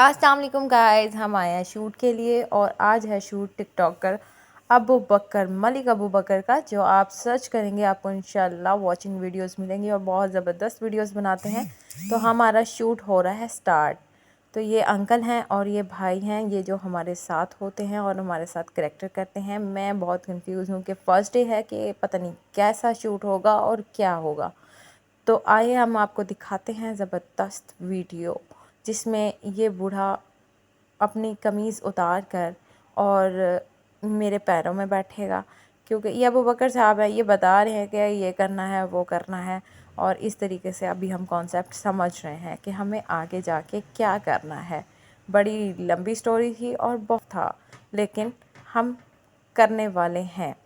अस्सलाम वालेकुम गाइस, हम आए हैं शूट के लिए और आज है शूट टिकटॉकर अबू बकर मलिक अबू बकर का। जो आप सर्च करेंगे आपको इंशाल्लाह वॉचिंग वीडियोस मिलेंगी और बहुत ज़बरदस्त वीडियोस बनाते हैं। तो हमारा शूट हो रहा है स्टार्ट। तो ये अंकल हैं और ये भाई हैं, ये जो हमारे साथ होते हैं और हमारे साथ करैक्टर करते हैं। मैं बहुत कंफ्यूज हूँ कि फ़र्स्ट डे है कि पता नहीं कैसा शूट होगा और क्या होगा। तो आइए हम आपको दिखाते हैं ज़बरदस्त वीडियो जिसमें ये बूढ़ा अपनी कमीज़ उतार कर और मेरे पैरों में बैठेगा, क्योंकि ये अबू बकर साहब है, ये बता रहे हैं कि ये करना है वो करना है। और इस तरीके से अभी हम कॉन्सेप्ट समझ रहे हैं कि हमें आगे जाके क्या करना है। बड़ी लंबी स्टोरी थी और बहुत था, लेकिन हम करने वाले हैं।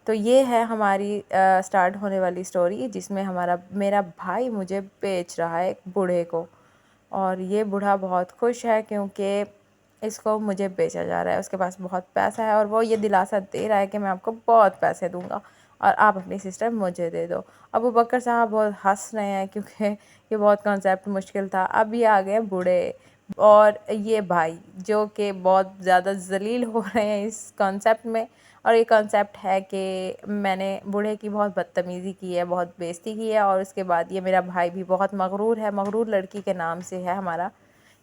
तो ये है हमारी स्टार्ट होने वाली स्टोरी, जिसमें मेरा भाई मुझे बेच रहा है एक बूढ़े को। और ये बूढ़ा बहुत खुश है क्योंकि इसको मुझे बेचा जा रहा है, उसके पास बहुत पैसा है और वो ये दिलासा दे रहा है कि मैं आपको बहुत पैसे दूंगा और आप अपनी सिस्टर मुझे दे दो। अबू बकर साहब बहुत हंस रहे हैं क्योंकि ये बहुत कॉन्सेप्ट मुश्किल था। अब ये आ गए बूढ़े और ये भाई जो कि बहुत ज़्यादा ज़लील हो रहे हैं इस कॉन्सेप्ट में। और ये कॉन्सेप्ट है कि मैंने बूढ़े की बहुत बदतमीज़ी की है, बहुत बेइज्जती की है। और उसके बाद ये मेरा भाई भी बहुत मगरूर है, मगरूर लड़की के नाम से है हमारा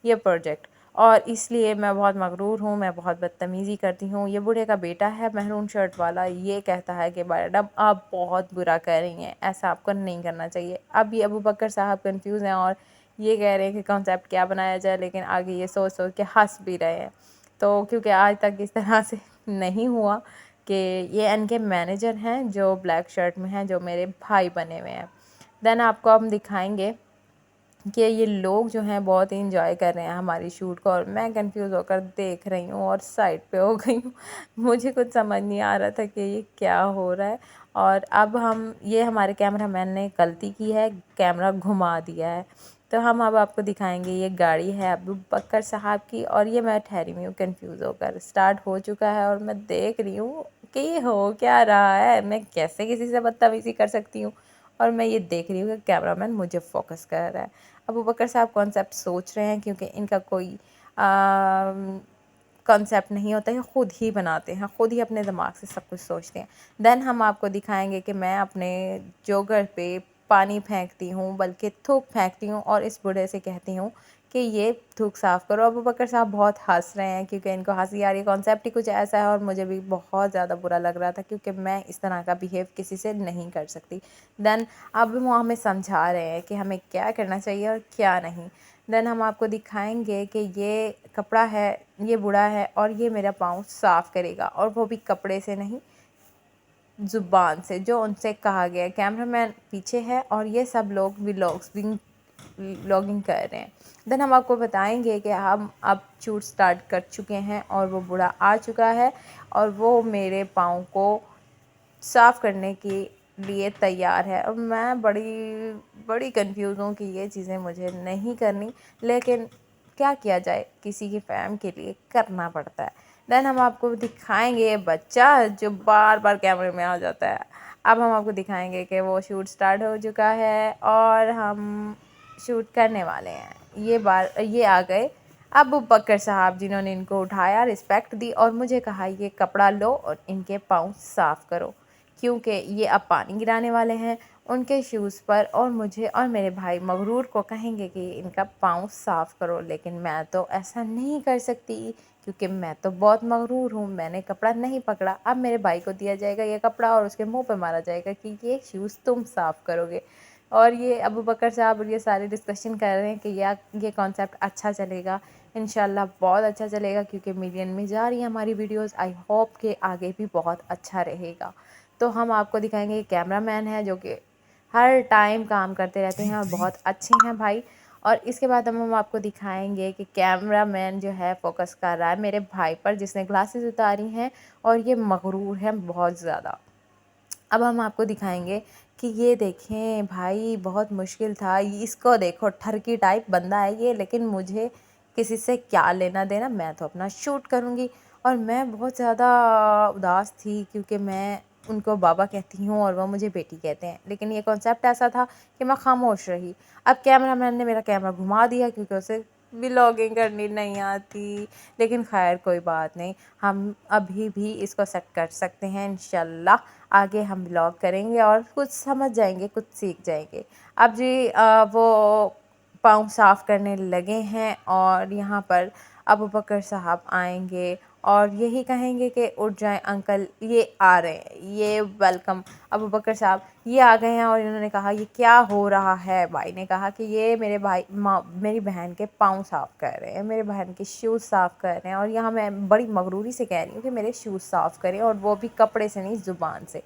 ये प्रोजेक्ट, और इसलिए मैं बहुत मगरूर हूँ, मैं बहुत बदतमीज़ी करती हूँ। ये बूढ़े का बेटा है महरून शर्ट वाला, ये कहता है कि मैडम आप बहुत बुरा कर रही हैं, ऐसा आपको नहीं करना चाहिए। अब ये अबू बकर साहब कंफ्यूज हैं और ये कह रहे हैं कि कॉन्सेप्ट क्या बनाया जाए, लेकिन आगे ये सोच सोच के हंस भी रहे हैं। तो क्योंकि आज तक इस तरह से नहीं हुआ कि ये इनके मैनेजर हैं जो ब्लैक शर्ट में हैं, जो मेरे भाई बने हुए हैं। देन आपको हम दिखाएंगे कि ये लोग जो हैं बहुत ही इंजॉय कर रहे हैं हमारी शूट को, और मैं कंफ्यूज होकर देख रही हूँ और साइड पे हो गई हूँ। मुझे कुछ समझ नहीं आ रहा था कि ये क्या हो रहा है। और अब ये हमारे कैमरामैन ने गलती की है, कैमरा घुमा दिया है। तो हम अब आपको दिखाएंगे, ये गाड़ी है अबू बकर साहब की और ये मैं ठहरी हुई हूँ कंफ्यूज होकर। स्टार्ट हो चुका है और मैं देख रही हूँ कि ये हो क्या रहा है, मैं कैसे किसी से बदतमीज़ी कर सकती हूँ। और मैं ये देख रही हूँ कि कैमरामैन मुझे फोकस कर रहा है। अबू बकर साहब कॉन्सेप्ट सोच रहे हैं क्योंकि इनका कोई कॉन्सेप्ट नहीं होता है, ख़ुद ही बनाते हैं, ख़ुद ही अपने दिमाग से सब कुछ सोचते हैं। देन हम आपको दिखाएंगे कि मैं अपने जोगर पे पानी फेंकती हूँ, बल्कि थूक फेंकती हूँ और इस बूढ़े से कहती हूँ कि ये थूक साफ़ करो। अबू बकर साहब बहुत हंस रहे हैं क्योंकि इनको हंसी आ रही है, कॉन्सेप्ट ही कुछ ऐसा है। और मुझे भी बहुत ज़्यादा बुरा लग रहा था क्योंकि मैं इस तरह का बिहेव किसी से नहीं कर सकती। देन अब वो हमें समझा रहे हैं कि हमें क्या करना चाहिए और क्या नहीं। देन हम आपको दिखाएंगे कि ये कपड़ा है, ये बूढ़ा है और ये मेरा पाँव साफ़ करेगा, और वो भी कपड़े से नहीं, ज़ुबान से, जो उनसे कहा गया है। कैमरामैन पीछे है और ये सब लोग व्लॉगिंग कर रहे हैं। देन हम आपको बताएंगे कि हम अब शूट स्टार्ट कर चुके हैं और वो बूढ़ा आ चुका है और वो मेरे पाँव को साफ़ करने के लिए तैयार है। और मैं बड़ी कंफ्यूज हूँ कि ये चीज़ें मुझे नहीं करनी, लेकिन क्या किया जाए, किसी की फ़ैम के लिए करना पड़ता है। देन हम आपको दिखाएंगे बच्चा जो बार बार कैमरे में आ जाता है। अब हम आपको दिखाएंगे कि वो शूट स्टार्ट हो चुका है और हम शूट करने वाले हैं। ये आ गए अबू बकर साहब, जिन्होंने इनको उठाया, रिस्पेक्ट दी और मुझे कहा ये कपड़ा लो और इनके पाँव साफ़ करो, क्योंकि ये अब पानी गिराने वाले हैं उनके शूज़ पर, और मुझे और मेरे भाई मगरूर को कहेंगे कि इनका पाँव साफ़ करो। लेकिन मैं तो ऐसा नहीं कर सकती क्योंकि मैं तो बहुत मगरूर हूँ, मैंने कपड़ा नहीं पकड़ा। अब मेरे भाई को दिया जाएगा ये कपड़ा और उसके मुंह पे मारा जाएगा कि ये शूज़ तुम साफ़ करोगे। और ये अबू बकर साहब और ये सारे डिस्कशन कर रहे हैं कि ये कॉन्सेप्ट अच्छा चलेगा, इंशाल्लाह बहुत अच्छा चलेगा, क्योंकि मिलियन में जा रही है हमारी वीडियोस। आई होप कि आगे भी बहुत अच्छा रहेगा। तो हम आपको दिखाएंगे, कैमरामैन है जो कि हर टाइम काम करते रहते हैं और बहुत अच्छे हैं भाई। और इसके बाद हम आपको दिखाएंगे कि कैमरामैन जो है फोकस कर रहा है मेरे भाई पर, जिसने ग्लासेस उतारी हैं और ये मगरूर है बहुत ज़्यादा। अब हम आपको दिखाएंगे कि ये देखें भाई, बहुत मुश्किल था, इसको देखो, ठरकी टाइप बंदा है ये, लेकिन मुझे किसी से क्या लेना देना, मैं तो अपना शूट करूँगी। और मैं बहुत ज़्यादा उदास थी क्योंकि मैं उनको बाबा कहती हूँ और वो मुझे बेटी कहते हैं, लेकिन ये कॉन्सेप्ट ऐसा था कि मैं खामोश रही। अब कैमरामैन ने मेरा कैमरा घुमा दिया क्योंकि उसे व्लॉगिंग کرنی نہیں آتی، لیکن خیر کوئی بات نہیں، ہم ابھی بھی اس کو سیٹ کر سکتے ہیں انشاءاللہ۔ آگے ہم व्लॉگ کریں گے اور کچھ سمجھ جائیں گے، کچھ سیکھ جائیں گے۔ اب جی وہ پاؤں صاف کرنے لگے ہیں اور یہاں پر ابو بکر صاحب آئیں گے اور یہی کہیں گے کہ اٹھ جائیں انکل، یہ آ رہے ہیں، یہ ویلکم ابو بکر صاحب، یہ آ گئے ہیں۔ اور انہوں نے کہا یہ کیا ہو رہا ہے؟ بھائی نے کہا کہ یہ میرے میری بہن کے پاؤں صاف کر رہے ہیں، میرے بہن کے شوز صاف کر رہے ہیں، اور یہاں میں بڑی مغروری سے کہہ رہی ہوں کہ میرے شوز صاف کریں، اور وہ بھی کپڑے سے نہیں، زبان سے۔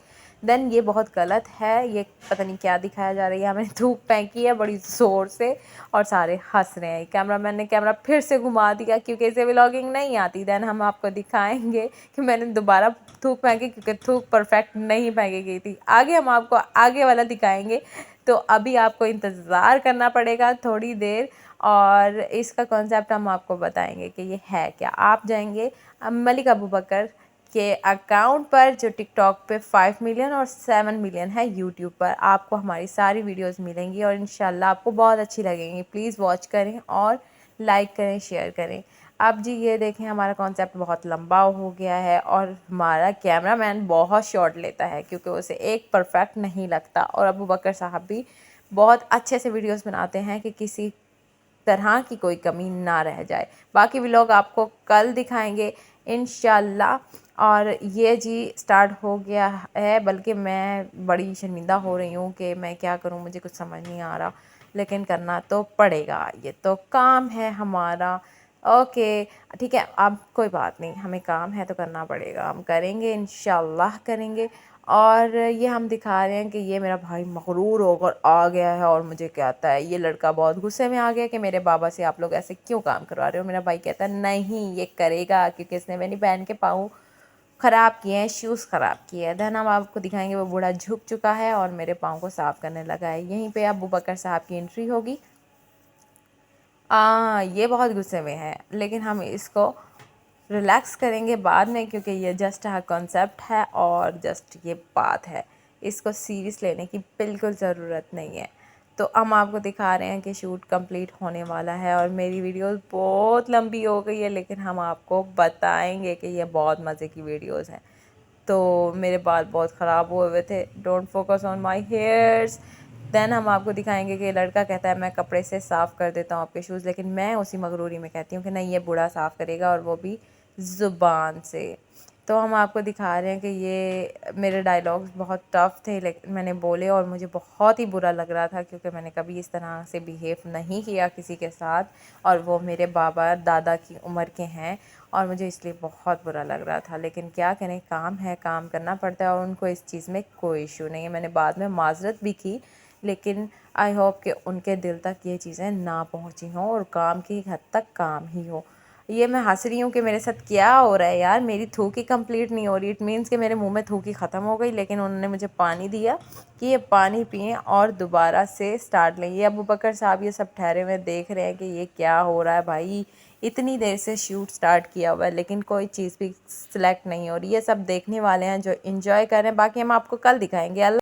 دین یہ بہت غلط ہے، یہ پتہ نہیں کیا دکھایا جا رہا ہے۔ یہاں میں نے تھوک پھینکی ہے بڑی زور سے اور سارے ہنس رہے ہیں۔ کیمرہ مین نے کیمرہ پھر سے گھما دیا کیونکہ اسے ولاگنگ نہیں آتی۔ دین ہم آپ کو دکھائیں گے کہ میں نے دوبارہ تھوک پھینکی کیونکہ تھوک پرفیکٹ نہیں پھینکی گئی تھی۔ آگے ہم آپ کو آگے والا دکھائیں گے، تو ابھی آپ کو انتظار کرنا پڑے گا تھوڑی دیر، اور اس کا کنسیپٹ ہم آپ کو بتائیں گے کہ یہ ہے کیا۔ آپ جائیں گے ملک ابو بکر کے اکاؤنٹ پر جو ٹک ٹاک پہ 5 ملین اور 7 ملین ہے یوٹیوب پر، آپ کو ہماری ساری ویڈیوز ملیں گی اور انشاءاللہ آپ کو بہت اچھی لگیں گی۔ پلیز واچ کریں اور لائک کریں، شیئر کریں۔ اب جی یہ دیکھیں ہمارا کانسیپٹ بہت لمبا ہو گیا ہے اور ہمارا کیمرہ مین بہت شارٹ لیتا ہے کیونکہ اسے ایک پرفیکٹ نہیں لگتا، اور ابو بکر صاحب بھی بہت اچھے سے ویڈیوز بناتے ہیں کہ کسی طرح کی کوئی کمی نہ رہ جائے۔ باقی ولاگ آپ کو کل دکھائیں گے انشاءاللہ۔ اور یہ جی سٹارٹ ہو گیا ہے، بلکہ میں بڑی شرمندہ ہو رہی ہوں کہ میں کیا کروں، مجھے کچھ سمجھ نہیں آ رہا، لیکن کرنا تو پڑے گا، یہ تو کام ہے ہمارا۔ اوکے ٹھیک ہے، اب کوئی بات نہیں، ہمیں کام ہے تو کرنا پڑے گا، ہم کریں گے انشاءاللہ کریں گے۔ اور یہ ہم دکھا رہے ہیں کہ یہ میرا بھائی مغرور ہو کر آ گیا ہے اور مجھے کہتا ہے، یہ لڑکا بہت غصے میں آ گیا کہ میرے بابا سے آپ لوگ ایسے کیوں کام کروا رہے ہو۔ میرا بھائی کہتا ہے نہیں یہ کرے گا کیونکہ اس نے میری بہن کے پاؤں خراب کیے ہیں، شوز خراب کیے ہیں۔ دین ہم آپ کو دکھائیں گے وہ بوڑھا جھک چکا ہے اور میرے پاؤں کو صاف کرنے لگا ہے۔ یہیں پہ ابو بکر صاحب کی انٹری ہوگی۔ یہ بہت غصے میں ہے، لیکن ہم اس کو ریلیکس کریں گے بعد میں کیونکہ یہ جسٹ کنسیپٹ ہے اور جسٹ یہ بات ہے، اس کو سیریس لینے کی بالکل ضرورت نہیں ہے۔ تو ہم آپ کو دکھا رہے ہیں کہ شوٹ کمپلیٹ ہونے والا ہے اور میری ویڈیوز بہت لمبی ہو گئی ہے، لیکن ہم آپ کو بتائیں گے کہ یہ بہت مزے کی ویڈیوز ہیں۔ تو میرے بال بہت خراب ہوئے ہوئے تھے، don't focus on my hairs. Then ہم آپ کو دکھائیں گے کہ لڑکا کہتا ہے میں کپڑے سے صاف کر دیتا ہوں آپ کے شوز، لیکن میں اسی مغروری میں کہتی ہوں کہ نہیں یہ بوڑھا صاف کرے گا، اور وہ بھی زبان سے۔ تو ہم آپ کو دکھا رہے ہیں کہ یہ میرے ڈائلاگز بہت ٹف تھے، لیکن میں نے بولے اور مجھے بہت ہی برا لگ رہا تھا کیونکہ میں نے کبھی اس طرح سے بیہیو نہیں کیا کسی کے ساتھ، اور وہ میرے بابا دادا کی عمر کے ہیں، اور مجھے اس لیے بہت برا لگ رہا تھا، لیکن کیا کریں، کام ہے، کام کرنا پڑتا ہے، اور ان کو اس چیز میں کوئی ایشو نہیں ہے۔ میں نے بعد میں معذرت بھی کی، لیکن آئی ہوپ کہ ان کے دل تک یہ چیزیں نہ پہنچی ہوں اور کام کی حد تک کام ہی ہو۔ یہ میں ہنس رہی ہوں کہ میرے ساتھ کیا ہو رہا ہے یار، میری تھوکی کمپلیٹ نہیں ہو رہی، اٹ مینس کہ میرے منہ میں تھوکی ختم ہو گئی، لیکن انہوں نے مجھے پانی دیا کہ یہ پانی پئیں اور دوبارہ سے سٹارٹ لیں۔ یہ ابو بکر صاحب یہ سب ٹھہرے ہوئے دیکھ رہے ہیں کہ یہ کیا ہو رہا ہے بھائی، اتنی دیر سے شوٹ سٹارٹ کیا ہوا ہے لیکن کوئی چیز بھی سلیکٹ نہیں ہو رہی۔ یہ سب دیکھنے والے ہیں جو انجوائے کر رہے ہیں، باقی ہم آپ کو کل دکھائیں گے۔ اللہ